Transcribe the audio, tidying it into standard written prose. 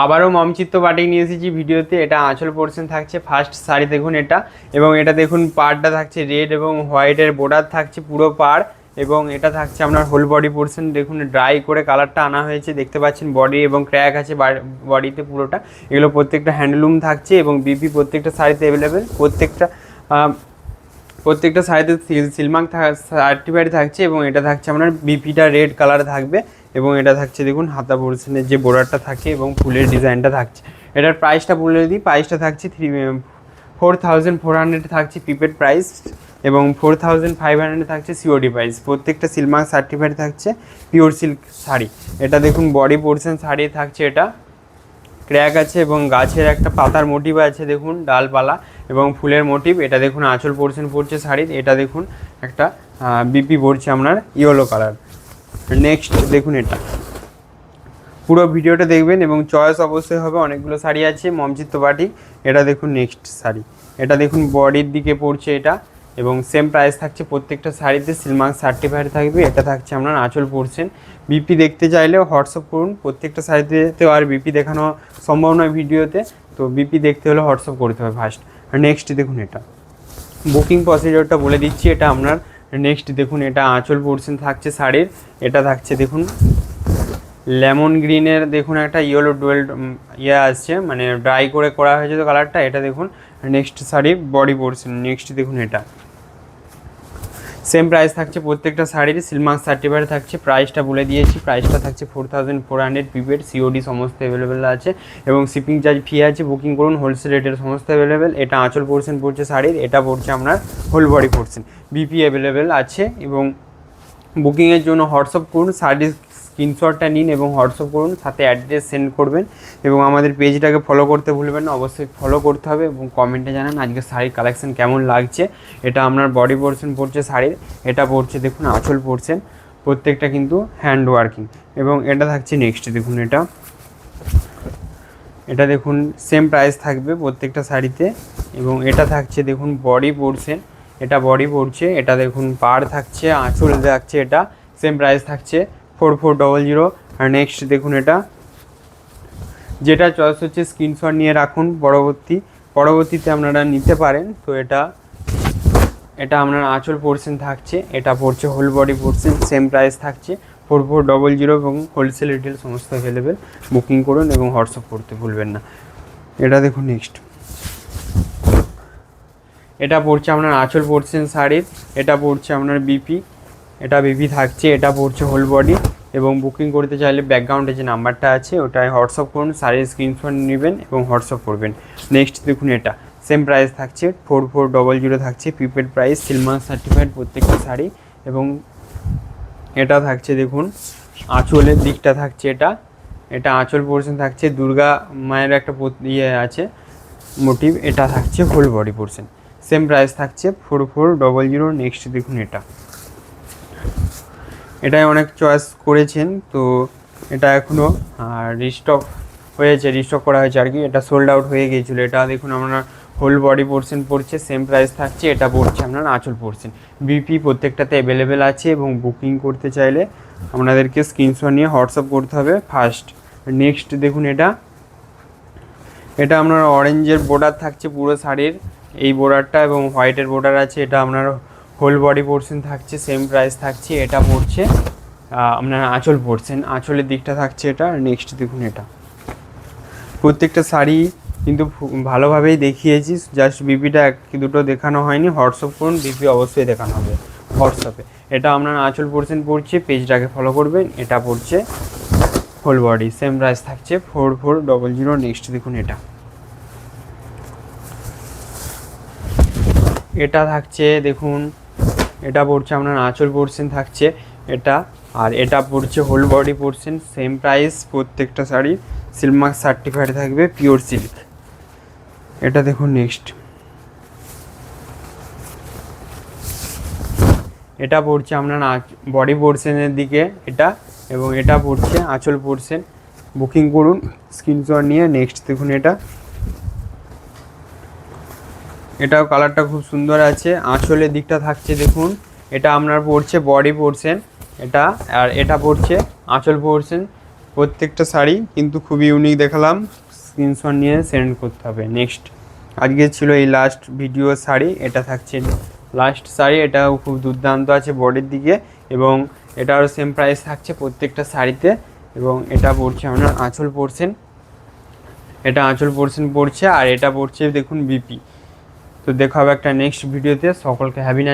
আবারও মমচিত্ত বাটিক নিয়ে এসেছি ভিডিওতে। এটা আঁচল পোর্শন থাকছে ফার্স্ট শাড়ি দেখুন এটা, এবং এটা দেখুন পাড়টা থাকছে রেড এবং হোয়াইটের বর্ডার থাকছে পুরো পাড়, এবং এটা থাকছে আপনার হোল বডি পোর্শন। দেখুন ড্রাই করে কালারটা আনা হয়েছে, দেখতে পাচ্ছেন বডি এবং ক্র্যাক আছে বডিতে পুরোটা। এগুলো প্রত্যেকটা হ্যান্ডলুম থাকছে এবং বিপি প্রত্যেকটা শাড়িতে অ্যাভেলেবেল। প্রত্যেকটা শাড়িতে সিলমার্ক সার্টিফাইড থাকছে, এবং এটা থাকছে আপনার বিপিটা রেড কালার থাকবে, এবং এটা থাকছে দেখুন হাতা পোর্শনের যে বর্ডারটা থাকে এবং ফুলের ডিজাইনটা থাকছে। এটার প্রাইসটা বলে দিই, প্রাইসটা থাকছে 4400 থাকছে প্রিপেড প্রাইস, এবং 4500 থাকছে সিওডি প্রাইস। প্রত্যেকটা সিলমার্ক সার্টিফাইড থাকছে, পিওর সিল্ক শাড়ি। এটা দেখুন বডি পোর্শন শাড়ি থাকছে, এটা ক্র্যাক আছে এবং গাছের একটা পাতার মোটিভ আছে দেখুন, ডালপালা এবং ফুলের মোটিভ। এটা দেখুন আঁচল পোর্শন পড়ছে শাড়ির, এটা দেখুন একটা বিপি পড়ছে আপনার ইয়েলো কালার। নেক্সট দেখুন এটা, পুরো ভিডিওটা দেখবেন এবং চয়েস অবশ্যই হবে, অনেকগুলো শাড়ি আছে মমচিত্ত বাটিক। এটা দেখুন নেক্সট শাড়ি, এটা দেখুন বডির দিকে পড়ছে এটা, এবং সেম প্রাইস থাকছে প্রত্যেকটা শাড়িতে, সিলমার্ক সার্টিফাইড থাকবে। এটা থাকছে আপনার আঁচল পোর্শন। বিপি দেখতে চাইলেও হোয়াটসঅ্যাপ করুন, প্রত্যেকটা শাড়িতে আর বিপি দেখানো সম্ভব নয় ভিডিওতে, তো বিপি দেখতে হলে হোয়াটসঅ্যাপ করতে হবে ফার্স্ট। আর নেক্সট দেখুন এটা, বুকিং প্রসিডিওরটা বলে দিচ্ছি। এটা আপনার নেক্সট দেখুন, এটা আঁচল পোর্শন থাকছে শাড়ির, এটা থাকছে দেখুন লেমন গ্রিনের দেখুন একটা ইয়েলো ডুয়েল আসছে, মানে ড্রাই করে করা হয়েছে তো কালারটা। এটা দেখুন next sari body portion. Next দেখুন এটা সেম প্রাইস থাকছে প্রত্যেকটা শাড়ির, সিলমার্ক সার্টিফাইড থাকছে। প্রাইসটা বলে দিয়েছি, প্রাইসটা থাকছে 4400 প্রিপেড, সিওডি সমস্ত অ্যাভেলেবেল আছে, এবং শিপিং চার্জ ফ্রি আছে। বুকিং করুন, হোলসেল রেটের সমস্ত অ্যাভেলেবেল। এটা আঁচল পোর্শন পড়ছে শাড়ির, এটা পড়ছে আপনার whole body portion. BP available আছে, এবং বুকিংয়ের জন্য হোয়াটসঅ্যাপ করুন, শাড়ির স্ক্রিনশটটা নিন এবং হোয়াটসঅ্যাপ করুন, সাথে অ্যাড্রেস সেন্ড করবেন, এবং আমাদের পেজটাকে ফলো করতে ভুলবেন না, অবশ্যই ফলো করতে হবে, এবং কমেন্টে জানান আজকে শাড়ির কালেকশন কেমন লাগছে। এটা আপনার বডি পোর্শন পড়ছে শাড়ির, এটা পড়ছে দেখুন আঁচল পোর্শন, প্রত্যেকটা কিন্তু হ্যান্ড ওয়ার্কিং। এবং এটা থাকছে নেক্সট দেখুন এটা দেখুন সেম প্রাইস থাকবে প্রত্যেকটা শাড়িতে, এবং এটা থাকছে দেখুন বডি পোর্শন, এটা বডি পড়ছে, এটা দেখুন পাড় থাকছে, আঁচল থাকছে, এটা সেম প্রাইস থাকছে 4400। আর নেক্সট দেখুন এটা, যেটা চয়েস হচ্ছে স্ক্রিনশট নিয়ে রাখুন, পরবর্তীতে আপনারা নিতে পারেন। তো এটা আপনার আঁচল পোর্শন থাকছে, এটা পড়ছে whole body portion, same price থাকছে 4400, এবং হোলসেল রিটেল সমস্ত অ্যাভেলেবেল। বুকিং করুন এবং হোয়াটসঅ্যাপ করতে ভুলবেন না। এটা দেখুন নেক্সট, এটা পড়ছে আপনার আঁচল পোর্শন শাড়ির, এটা পড়ছে আপনার বিপি, এটা বিপি থাকছে, এটা পড়ছে হোল বডি। এবং বুকিং করতে চাইলে ব্যাকগ্রাউন্ডে যে নাম্বারটা আছে ওটায় হোয়াটসঅ্যাপ করুন, শাড়ির স্ক্রিনশট নেবেন এবং হোয়াটসঅ্যাপ করবেন। নেক্সট দেখুন এটা সেম প্রাইস থাকছে 4400 থাকছে প্রিপেড প্রাইস, সিলমার্ক সার্টিফাইড প্রত্যেকটা শাড়ি। এবং এটা থাকছে দেখুন আঁচলের দিকটা থাকছে, এটা আঁচল পোর্শন থাকছে, দুর্গা মায়ের একটা আছে মোটিভ, এটা থাকছে whole body portion, same price থাকছে 4400। নেক্সট দেখুন এটাই অনেক চয়েস করেছেন, তো এটা এখনও রিস্টক করা হয়েছে আর কি, এটা সোল্ড আউট হয়ে গিয়েছিলো। এটা দেখুন আপনার হোল বডি পোর্শন পড়ছে, সেম প্রাইস থাকছে, এটা পড়ছে আপনার আঁচল পোর্শন। বিপি প্রত্যেকটাতে অ্যাভেলেবেল আছে, এবং বুকিং করতে চাইলে আপনাদেরকে স্ক্রিনশট নিয়ে হোয়াটসঅ্যাপ করতে হবে ফার্স্ট। নেক্সট দেখুন এটা আপনার অরেঞ্জের বর্ডার থাকছে পুরো শাড়ির, এই বর্ডারটা, এবং হোয়াইটের বর্ডার আছে। এটা আপনার হোল বডি পোর্শন থাকছে, সেম প্রাইস থাকছে, এটা পড়ছে আপনার আঁচল পোর্শন, আঁচলের দিকটা থাকছে এটা। নেক্সট দেখুন এটা প্রত্যেকটা শাড়ি কিন্তু ভালোভাবেই দেখিয়েছি, জাস্ট বিপিটা এক কি দুটো দেখানো হয়নি। হোয়াটসঅ্যাপ করুন, বিপি অবশ্যই দেখানো হবে হোয়াটসঅ্যাপে। এটা আপনার আঁচল পোর্শন পড়ছে, পেজটাকে ফলো করবেন। এটা পড়ছে হোল বডি, সেম প্রাইস থাকছে 4400। নেক্সট দেখুন এটা থাকছে দেখুন, এটা পড়ছে আপনার আঁচল পোর্শন থাকছে এটা, আর এটা পড়ছে whole body portion, same price প্রত্যেকটা শাড়ি, সিলমার্ক সার্টিফাইড থাকবে, পিওর সিল্ক। এটা দেখুন নেক্সট, এটা পড়ছে আপনার বডি পোর্শনের দিকে এটা, এবং এটা পড়ছে আঁচল পোর্শন। বুকিং করুন স্ক্রিনশট নিয়ে। নেক্সট দেখুন এটাও কালারটা খুব সুন্দর আছে, আঁচলের দিকটা থাকছে দেখুন, এটা আপনার পড়ছে বডি পোর্শন এটা, আর এটা পড়ছে আঁচল পোর্শন, প্রত্যেকটা শাড়ি কিন্তু খুবই ইউনিক দেখালাম, স্ক্রিনশট নিয়ে সেন্ড করতে হবে। নেক্সট আজকে ছিল এই লাস্ট ভিডিও শাড়ি, এটা থাকছে লাস্ট শাড়ি, এটাও খুব দুর্দান্ত আছে বডির দিকে এবং এটারও সেম প্রাইস থাকছে প্রত্যেকটা শাড়িতে। এবং এটা পড়ছে আপনার আঁচল পোর্শন, এটা আঁচল পোর্শন পড়ছে আর এটা পড়ছে দেখুন বিপি। তো দেখা হবে একটা নেক্সট ভিডিওতে, সকলকে হ্যাভি নাইস